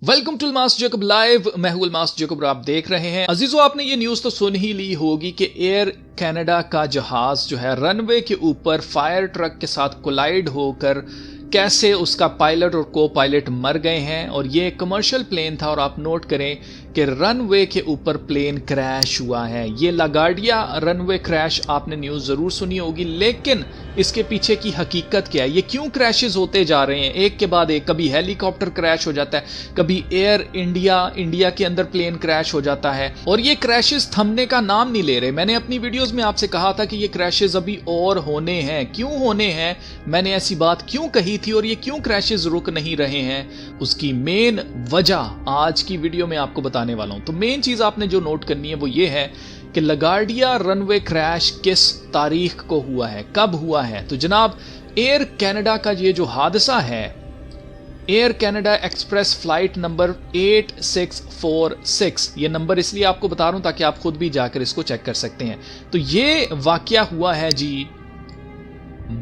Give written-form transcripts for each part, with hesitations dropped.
Welcome to Almas Jacob live. मैं हूं Almas Jacob, आप देख रहे हैं। अजीजों, आपने ये न्यूज़ तो सुन ही ली होगी कि एयर कनाडा का जहाज जो है रनवे के ऊपर फायर ट्रक के साथ कोलाइड होकर कैसे उसका पायलट और को पायलट मर गए हैं। और ये कमर्शियल प्लेन था और आप नोट करें कि रनवे के ऊपर प्लेन क्रैश हुआ है। ये लागार्डिया रनवे क्रैश आपने न्यूज़ ज़रूर सुनी होगी, लेकिन इसके पीछे की हकीकत क्या है, ये क्यों क्रैशेस होते जा रहे हैं एक के बाद एक। कभी हेलीकॉप्टर क्रैश हो जाता है, कभी एयर इंडिया के अंदर प्लेन क्रैश हो जाता है, और ये क्रैशेस थमने का नाम नहीं ले रहे। मैंने अपनी वीडियोस में आपसे कहा था कि ये क्रैशेस अभी और होने हैं। क्यों होने हैं, मैंने ऐसी बात क्यों कही थी, और ये क्यों क्रैशेस रुक नहीं रहे हैं, उसकी मेन वजह आज की वीडियो में आपको बताने वाला हूं। तो मेन चीज आपने जो नोट करनी है वो ये है कि लागार्डिया रनवे क्रैश किस तारीख को हुआ है, कब हुआ है। तो जनाब, एयर कनाडा का ये जो हादसा है, air Canada express flight number 8646, ये नंबर इसलिए आपको बता रहा हूं ताकि आप खुद भी जाकर इसको चेक कर सकते हैं। तो ये वाकया हुआ है जी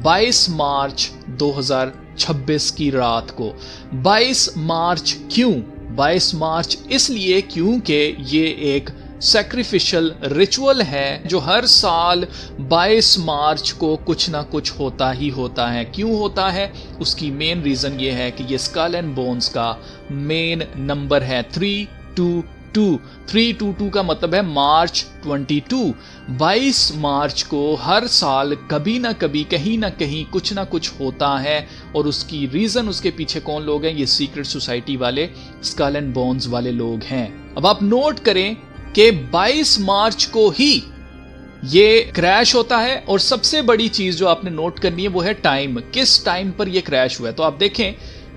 22 मार्च 2026 की रात को। 22 मार्च क्यों? 22 मार्च इसलिए क्योंकि ये एक सैक्रिफिशियल रिचुअल है जो हर साल 22 मार्च को कुछ ना कुछ होता ही होता है। क्यों होता है, उसकी मेन रीजन ये है कि ये स्कल एंड बोन्स का मेन नंबर है 322। 322 का मतलब है मार्च 22। 22 मार्च को हर साल कभी ना कभी कहीं ना कहीं कुछ ना कुछ होता है, और उसकी रीजन, उसके पीछे कौन लोग हैं, ये सीक्रेट सोसाइटी वाले, स्कल एंड बोन्स वाले लोग हैं। अब आप नोट करें कि 22 मार्च को ही ये क्रैश होता है। और सबसे बड़ी चीज जो आपने नोट करनी है वो है टाइम, किस टाइम पर ये क्रैश हुआ है। तो आप देखें,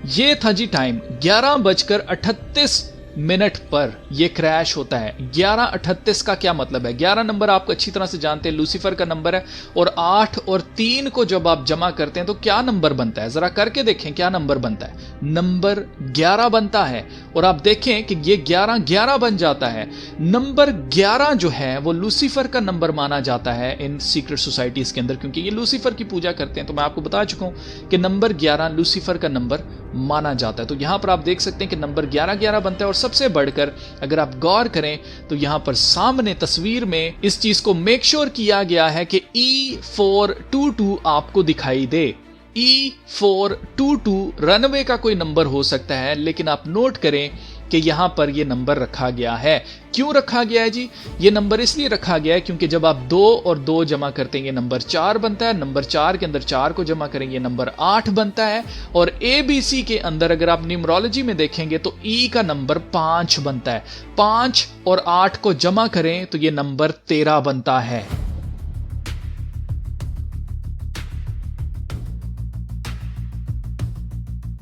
ये था जी टाइम 11:38 पर ये क्रैश होता है। 11:38 का क्या मतलब है? 11 नंबर आप अच्छी तरह से जानते हैं, लूसीफर का नंबर है, और 8 और 3 को जब आप जमा करते हैं तो क्या नंबर बनता है, जरा करके देखें क्या नंबर बनता है। नंबर 11 बनता है। और आप देखें कि ये 11 बन जाता है। नंबर 11 जो है वो लूसीफर का नंबर माना जाता है इन सीक्रेट सोसाइटीज के अंदर, क्योंकि ये लूसीफर की पूजा करते हैं। तो मैं आपको बता चुका हूं कि नंबर 11 लूसीफर का नंबर माना जाता है। तो यहां पर आप देख सकते हैं कि नंबर 11 बनता है। और सबसे बढ़कर अगर आप गौर करें तो यहां पर सामने तस्वीर में इस चीज को मेक श्योर किया गया है कि E422 आपको दिखाई दे। E422 रनवे का कोई नंबर हो सकता है, लेकिन आप नोट करें कि यहां पर यह नंबर रखा गया है। क्यों रखा गया है जी? ये नंबर इसलिए रखा गया है क्योंकि जब आप 2 और 2 जमा करते हैं ये नंबर 4 बनता है। नंबर 4 के अंदर 4 को जमा करेंगे नंबर 8 बनता है। और ABC के अंदर अगर आप न्यूमरोलॉजी में देखेंगे तो E का नंबर 5 बनता है। 5 और 8 को जमा करें तो ये नंबर 13 बनता है।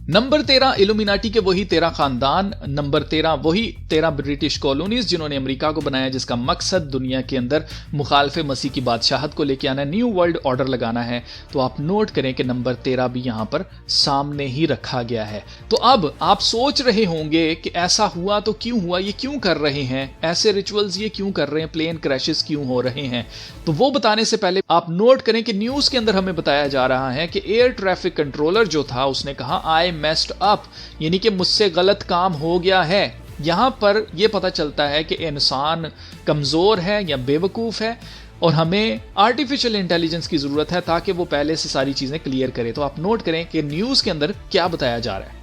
नंबर 13 इल्यूमिनाटी के वही 13 खानदान, नंबर 13 वही 13 ब्रिटिश कॉलोनीज जिन्होंने अमेरिका को बनाया, जिसका मकसद दुनिया के अंदर मुखालफे मसीह की बादशाहत को लेकर आना है, न्यू वर्ल्ड ऑर्डर लगाना है। तो आप नोट करें कि नंबर 13 भी यहां पर सामने ही रखा गया है। तो अब आप सोच रहे होंगे कि ऐसा हुआ तो क्यों हुआ, ये क्यों कर रहे हैं ऐसे रिचुअल्स, ये क्यों कर रहे हैं, प्लेन क्रैशेस क्यों हो रहे हैं। तो वो बताने से पहले आप नोट करें कि न्यूज के अंदर हमें बताया जा रहा है कि एयर ट्रैफिक कंट्रोलर जो था उसने कहा आई मेस्ड अप, यानी कि मुझसे गलत काम हो गया है। यहां पर यह पता चलता है कि इंसान कमजोर है या बेवकूफ है, और हमें आर्टिफिशियल इंटेलिजेंस की जरूरत है ताकि वो पहले से सारी चीजें क्लियर करे। तो आप नोट करें कि न्यूज के अंदर क्या बताया जा रहा है।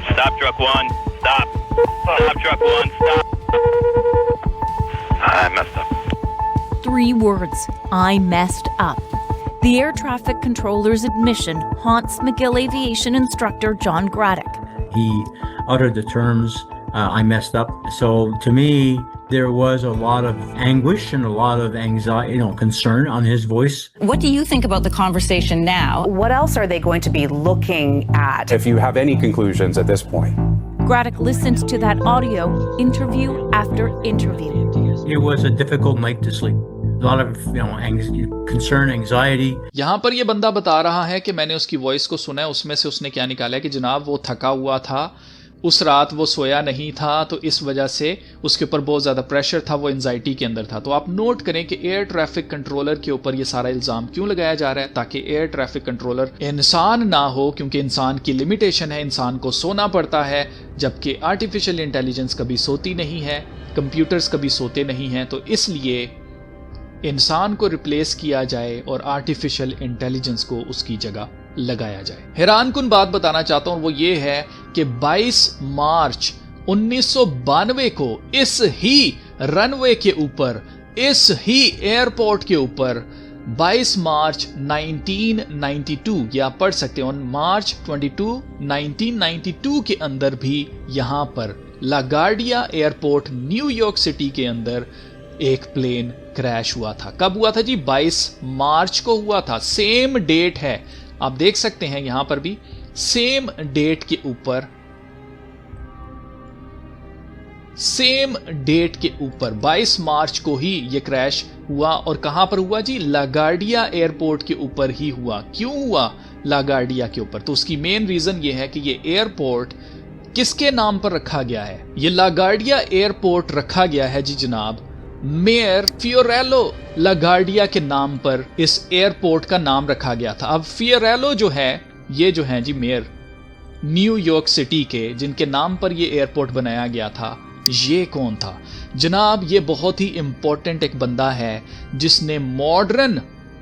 Stop truck 1, stop. Stop truck 1, stop. I messed up. 3 words, I messed up. The air traffic controller's admission haunts McGill Aviation instructor John Graddick. He uttered the terms, I messed up. So to me, there was a lot of anguish and a lot of anxiety, concern on his voice. What do you think about the conversation now? What else are they going to be looking at? If you have any conclusions at this point. Graddick listened to that audio, interview after interview. It was a difficult night to sleep. A lot of, concern, anxiety. यहां पर यह बंदा बता रहा है कि मैंने उसकी वॉइस को सुना है, उसमें से उसने क्या निकाला है कि जनाब वो थका हुआ था, उस रात वो सोया नहीं था, तो इस वजह से उसके ऊपर बहुत ज़्यादा प्रेशर था, वो एंजाइटी के अंदर था। तो आप नोट करें कि एयर ट्रैफिक कंट्रोलर के ऊपर ये सारा इल्ज़ाम क्यों लगाया जा रहा है, ताकि एयर ट्रैफिक कंट्रोलर इंसान ना हो, क्योंकि इंसान की लिमिटेशन है, इंसान को सोना पड़ता है, जबकि आर्टिफिशियल इंटेलिजेंस कभी सोती नहीं है, कंप्यूटर्स कभी सोते नहीं हैं। तो इसलिए इंसान को रिप्लेस किया जाए और आर्टिफिशियल इंटेलिजेंस को उसकी जगह लगाया जाए। हैरानकुन बात बताना चाहता हूं, वो ये है कि 22 मार्च 1992 को इस ही रनवे के ऊपर, इस ही एयरपोर्ट के ऊपर 22 मार्च 1992, या आप पढ़ सकते हैं ऑन मार्च 22, 1992 के अंदर भी यहां पर लागार्डिया एयरपोर्ट न्यूयॉर्क सिटी के अंदर एक प्लेन क्रैश हुआ था। कब हुआ था जी? 22 मार्च को हुआ था। सेम डेट है, आप देख सकते हैं यहां पर भी सेम डेट के ऊपर, सेम डेट के ऊपर 22 मार्च को ही यह क्रैश हुआ। और कहां पर हुआ जी? लागार्डिया एयरपोर्ट के ऊपर ही हुआ। क्यों हुआ लागार्डिया के ऊपर? तो उसकी मेन रीजन यह है कि यह एयरपोर्ट किसके नाम पर रखा गया है? यह लागार्डिया एयरपोर्ट रखा गया है जी जनाब मेयर फियोरेलो लागार्डिया के नाम पर इस एयरपोर्ट का नाम रखा गया था। अब फियोरेलो जो है, ये जो है जी मेयर न्यूयॉर्क सिटी के, जिनके नाम पर यह एयरपोर्ट बनाया गया था, ये कौन था जनाब? ये बहुत ही इंपॉर्टेंट एक बंदा है जिसने मॉडर्न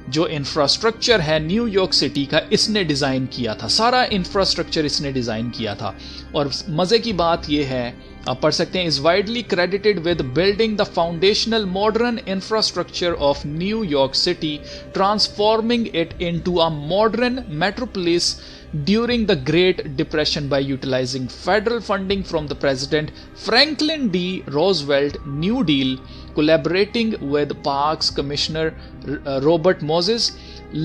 जो इंफ्रास्ट्रक्चर है न्यूयॉर्क सिटी का, इसने डिजाइन किया था। सारा इंफ्रास्ट्रक्चर इसने डिजाइन किया था। और मजे की बात यह है, आप पढ़ सकते हैं, is widely credited with building the foundational modern infrastructure of New York city, transforming it into a modern metropolis during the Great Depression by utilizing federal funding from the President Franklin D. Roosevelt New Deal, collaborating with Parks Commissioner Robert Moses.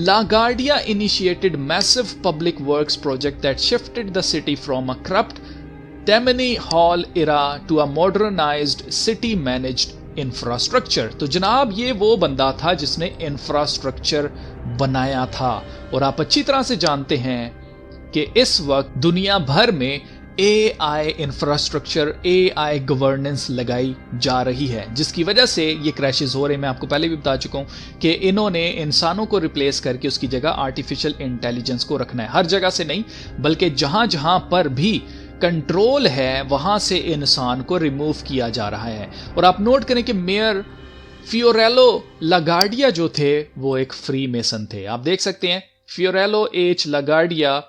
LaGuardia initiated massive public works project that shifted the city from a corrupt Tammany Hall era to a modernized city managed infrastructure. तो जनाब ये वो बंदा था जिसने infrastructure बनाया था। और आप अच्छी तरह से जानते हैं कि इस वक्त दुनिया भर में AI इंफ्रास्ट्रक्चर, AI गवर्नेंस लगाई जा रही है, जिसकी वजह से ये क्रैशेस हो रहे हैं। मैं आपको पहले भी बता चुका हूं कि इन्होंने इंसानों को रिप्लेस करके उसकी जगह आर्टिफिशियल इंटेलिजेंस को रखना है। हर जगह से नहीं, बल्कि जहां जहां पर भी कंट्रोल है वहां से इंसान को रिमूव किया जा रहा है। और आप नोट करें कि मेयर फियोरेलो लागार्डिया जो थे वो एक फ्री मेसन थे। आप देख सकते हैं फियोरेलो H. LaGuardia,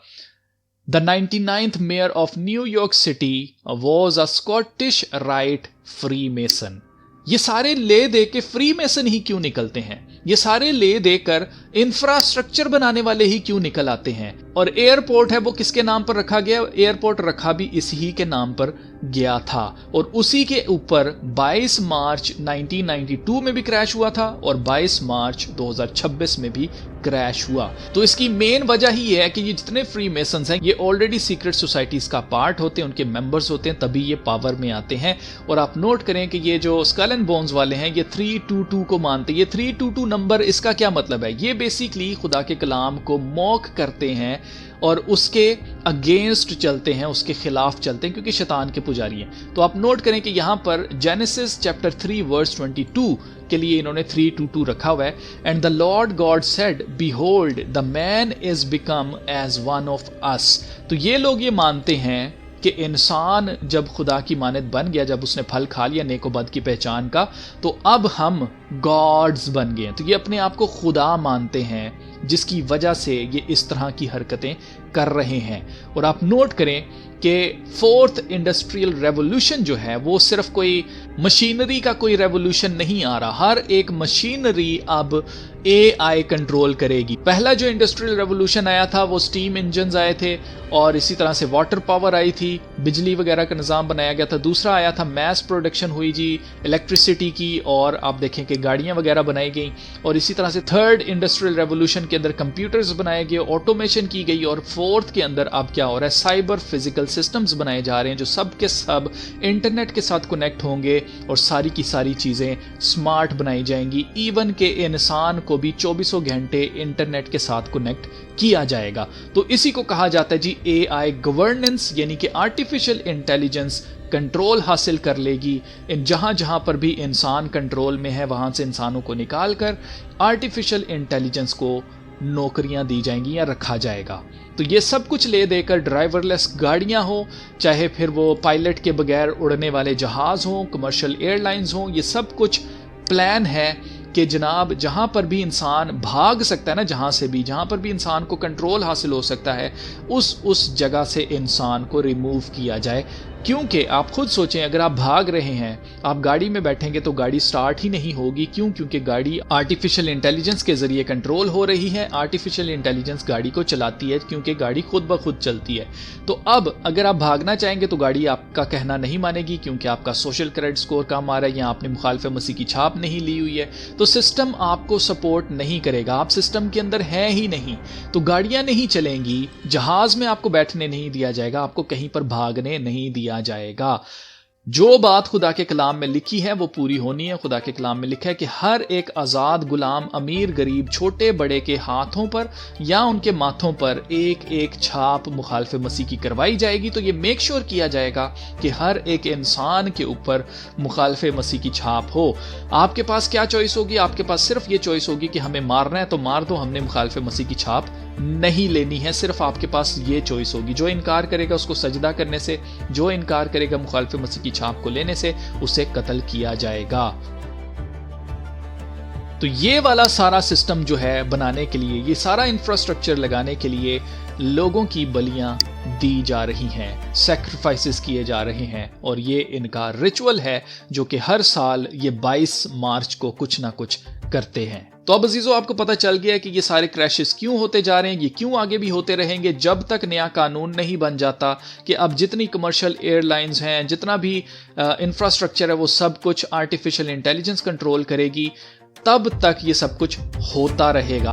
the 99th mayor of New York City, was a Scottish Rite Freemason. ये सारे ले दे के फ्री मेसन ही क्यों निकलते हैं? ये सारे ले देकर इंफ्रास्ट्रक्चर बनाने वाले ही क्यों निकल आते हैं? और एयरपोर्ट है वो किसके नाम पर रखा गया? एयरपोर्ट रखा भी इसी के नाम पर गया था। और उसी के ऊपर 22 मार्च 1992 में भी क्रैश हुआ था और 22 मार्च 2026 में भी क्रैश हुआ। तो इसकी मेन वजह ही है कि ये जितने फ्री मेसन्स हैं ये ऑलरेडी सीक्रेट सोसाइटीज का पार्ट होते हैं, उनके मेंबर्स होते हैं, तभी ये पावर में आते हैं। और आप नोट करें कि ये जो स्कल एंड बोन्स वाले हैं ये 322 को मानते हैं। ये 322 नंबर, इसका क्या मतलब है? ये बेसिकली खुदा के कलाम को मॉक करते हैं और उसके अगेंस्ट चलते हैं, उसके खिलाफ चलते हैं, क्योंकि शैतान के पुजारी हैं। तो आप नोट करें कि यहां पर जेनेसिस चैप्टर 3 वर्स 22 के लिए इन्होंने 322 रखा हुआ है। And the Lord God said behold the man is become as one of us. तो ये लोग ये मानते हैं कि इंसान जब खुदा की मानद बन गया, जब उसने फल खा लिया नेक और बद की पहचान का, तो अब हम गॉड्स बन गए। तो ये अपने आप को खुदा मानते हैं, जिसकी वजह से ये इस तरह की हरकतें कर रहे हैं। और आप नोट करें कि 4th इंडस्ट्रियल रेवोल्यूशन जो है वो सिर्फ कोई मशीनरी का कोई रेवोल्यूशन नहीं आ रहा, हर एक मशीनरी अब AI कंट्रोल करेगी। पहला जो इंडस्ट्रियल रेवोल्यूशन आया था वो स्टीम इंजन्स आए थे और इसी तरह से वाटर पावर आई थी, बिजली वगैरह का निज़ाम बनाया गया था। दूसरा आया था मैस प्रोडक्शन हुई जी इलेक्ट्रिसिटी की, और आप देखें कि गाड़ियां वगैरह बनाई गई। और इसी तरह से 3rd इंडस्ट्रियल रेवोल्यूशन के अंदर कंप्यूटर्स बनाए गए, ऑटोमेशन की गई। और 4th के अंदर अब क्या हो रहा है? साइबर फिजिकल सिस्टम्स बनाए जा रहे हैं जो सब के सब इंटरनेट के साथ कनेक्ट होंगे और सारी की सारी चीज़ें स्मार्ट बनाई जाएंगी। इवन के इंसान को भी 24 घंटे इंटरनेट के साथ कनेक्ट किया जाएगा। तो इसी को कहा जाता है जी AI गवर्नेंस, यानी कि आर्टिफिशियल इंटेलिजेंस कंट्रोल हासिल कर लेगी। जहां जहां पर भी इंसान कंट्रोल में है वहां से इंसानों को निकाल कर आर्टिफिशियल इंटेलिजेंस को नौकरियां दी जाएंगी या रखा जाएगा। तो ये सब कुछ ले देकर ड्राइवरलेस गाड़ियां हो, चाहे फिर वो पायलट के बगैर उड़ने वाले जहाज हों, कमर्शियल एयरलाइंस हों, ये सब कुछ प्लान है कि जनाब जहां पर भी इंसान भाग सकता है ना, जहां पर भी इंसान को कंट्रोल हासिल हो सकता है उस जगह से इंसान को रिमूव किया जाए। क्योंकि आप खुद सोचें, अगर आप भाग रहे हैं, आप गाड़ी में बैठेंगे तो गाड़ी स्टार्ट ही नहीं होगी। क्यों? क्योंकि गाड़ी आर्टिफिशियल इंटेलिजेंस के जरिए कंट्रोल हो रही है। आर्टिफिशियल इंटेलिजेंस गाड़ी को चलाती है क्योंकि गाड़ी खुद ब खुद चलती है। तो अब अगर आप भागना चाहेंगे तो गाड़ी आपका कहना नहीं मानेगी, क्योंकि आपका सोशल क्रेडिट स्कोर कम आ रहा है या आपने मुखालिफ मसीह की छाप नहीं ली हुई है। तो सिस्टम आपको सपोर्ट नहीं करेगा, आप सिस्टम के अंदर हैं ही नहीं। तो गाड़ियां नहीं चलेंगी, जहाज में आपको बैठने नहीं दिया जाएगा, आपको कहीं पर भागने नहीं दिया जाएगा। जो बात खुदा के कलाम में लिखी है वो पूरी होनी है। खुदा के कलाम में लिखा है कि हर एक आज़ाद गुलाम, अमीर गरीब, छोटे बड़े के हाथों पर या उनके माथों पर एक एक छाप मुखालिफ मसीह की करवाई जाएगी। तो ये मेक श्योर किया जाएगा कि हर एक इंसान के ऊपर मुखालिफ मसीह की छाप हो। आपके पास क्या चॉइस होगी? आपके पास सिर्फ ये चॉइस होगी कि हमें मारना है तो मार दो, हमने मुखालिफ मसीह की छाप नहीं लेनी है। सिर्फ आपके पास ये चॉइस होगी। जो इनकार करेगा उसको सजदा करने से, जो इनकार करेगा मुखालिफ मसीह की छाप को लेने से, उसे कत्ल किया जाएगा। तो ये वाला सारा सिस्टम जो है बनाने के लिए, ये सारा इंफ्रास्ट्रक्चर लगाने के लिए लोगों की बलियां दी जा रही हैं, सैक्रिफाइसेस किए जा रहे हैं, और ये इनका रिचुअल है जो कि हर साल ये 22 मार्च को कुछ ना कुछ करते हैं। तो अब अजीजों, आपको पता चल गया कि ये सारे क्रैशेस क्यों होते जा रहे हैं, ये क्यों आगे भी होते रहेंगे जब तक नया कानून नहीं बन जाता कि अब जितनी कमर्शियल एयरलाइंस हैं, जितना भी इंफ्रास्ट्रक्चर है, वो सब कुछ आर्टिफिशियल इंटेलिजेंस कंट्रोल करेगी। तब तक ये सब कुछ होता रहेगा।